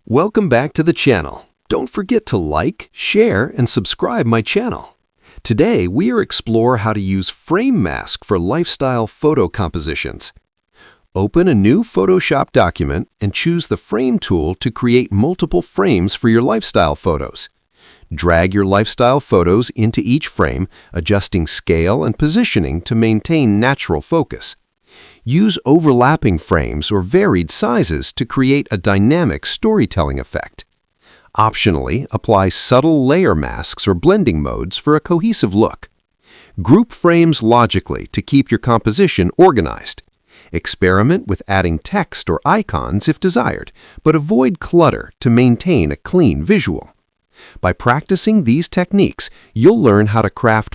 Welcome back to the channel. Don't forget to like, share, and subscribe my channel. Today, we are explore how to use frame mask for lifestyle photo compositions. Open a new Photoshop document and choose the frame tool to create multiple frames for your lifestyle photos. Drag your lifestyle photos into each frame, adjusting scale and positioning to maintain natural focus. Use overlapping frames or varied sizes to create a dynamic storytelling effect. Optionally, apply subtle layer masks or blending modes for a cohesive look. Group frames logically to keep your composition organized. Experiment with adding text or icons if desired, but avoid clutter to maintain a clean visual. By practicing these techniques, you'll learn how to craft